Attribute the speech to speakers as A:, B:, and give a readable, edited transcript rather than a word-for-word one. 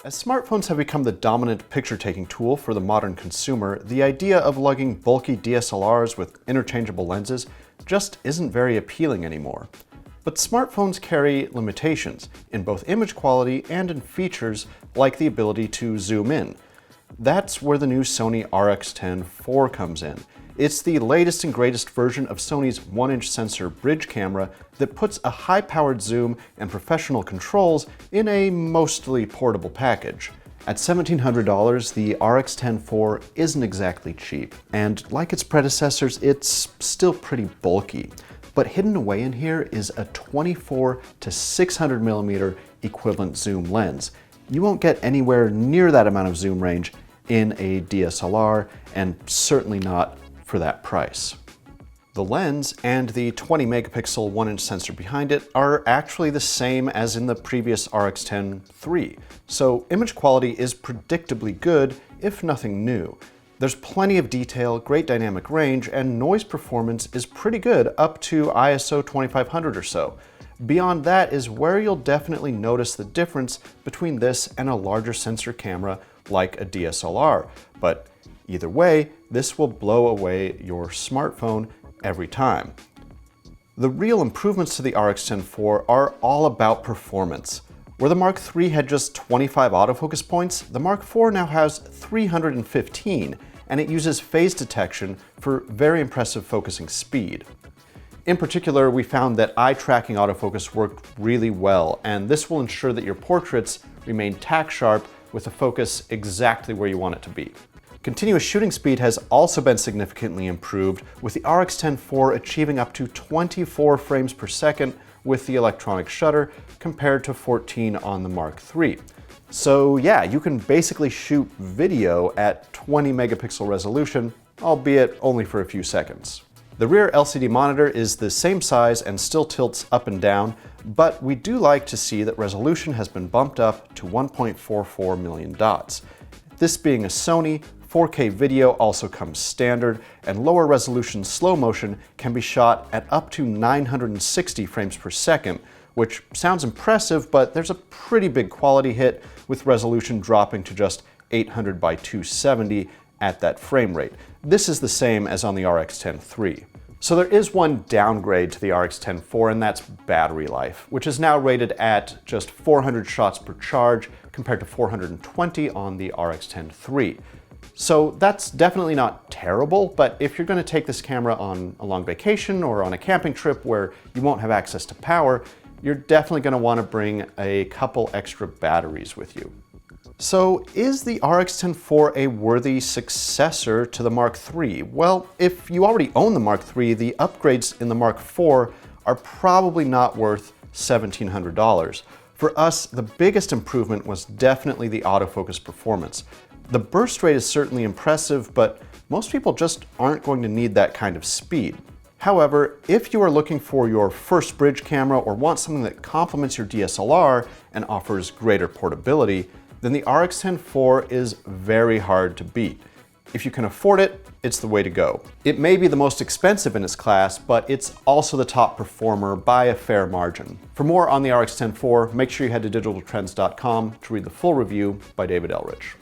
A: As smartphones have become the dominant picture-taking tool for the modern consumer, the idea of lugging bulky DSLRs with interchangeable lenses just isn't very appealing anymore. But smartphones carry limitations in both image quality and in features like the ability to zoom in. That's where the new Sony RX10 IV comes in. It's the latest and greatest version of Sony's 1-inch sensor bridge camera that puts a high-powered zoom and professional controls in a mostly portable package. At $1,700, the RX10 IV isn't exactly cheap, and like its predecessors, it's still pretty bulky. But hidden away in here is a 24 to 600mm equivalent zoom lens. You won't get anywhere near that amount of zoom range in a DSLR, and certainly not for that price. The lens and the 20-megapixel 1-inch sensor behind it are actually the same as in the previous RX10 III, so image quality is predictably good, if nothing new. There's plenty of detail, great dynamic range, and noise performance is pretty good up to ISO 2500 or so. Beyond that is where you'll definitely notice the difference between this and a larger sensor camera like a DSLR, but either way, this will blow away your smartphone every time. The real improvements to the RX10 IV are all about performance. Where the Mark III had just 25 autofocus points, the Mark IV now has 315, and it uses phase detection for very impressive focusing speed. In particular, we found that eye-tracking autofocus worked really well, and this will ensure that your portraits remain tack-sharp with the focus exactly where you want it to be. Continuous shooting speed has also been significantly improved, with the RX10 IV achieving up to 24 frames per second with the electronic shutter, compared to 14 on the Mark III. So yeah, you can basically shoot video at 20 megapixel resolution, albeit only for a few seconds. The rear LCD monitor is the same size and still tilts up and down, but we do like to see that resolution has been bumped up to 1.44 million dots. This being a Sony, 4K video also comes standard, and lower resolution slow motion can be shot at up to 960 frames per second, which sounds impressive, but there's a pretty big quality hit with resolution dropping to just 800 by 270 at that frame rate. This is the same as on the RX10 III. So there is one downgrade to the RX10 IV, and that's battery life, which is now rated at just 400 shots per charge compared to 420 on the RX10 III. So that's definitely not terrible, but if you're going to take this camera on a long vacation or on a camping trip where you won't have access to power, you're definitely going to want to bring a couple extra batteries with you. So is the RX10 IV a worthy successor to the Mark III? Well, if you already own the Mark III, the upgrades in the Mark IV are probably not worth $1,700. For us, the biggest improvement was definitely the autofocus performance. The burst rate is certainly impressive, but most people just aren't going to need that kind of speed. However, if you are looking for your first bridge camera or want something that complements your DSLR and offers greater portability, then the RX10 IV is very hard to beat. If you can afford it, it's the way to go. It may be the most expensive in its class, but it's also the top performer by a fair margin. For more on the RX10 IV, make sure you head to digitaltrends.com to read the full review by David Elrich.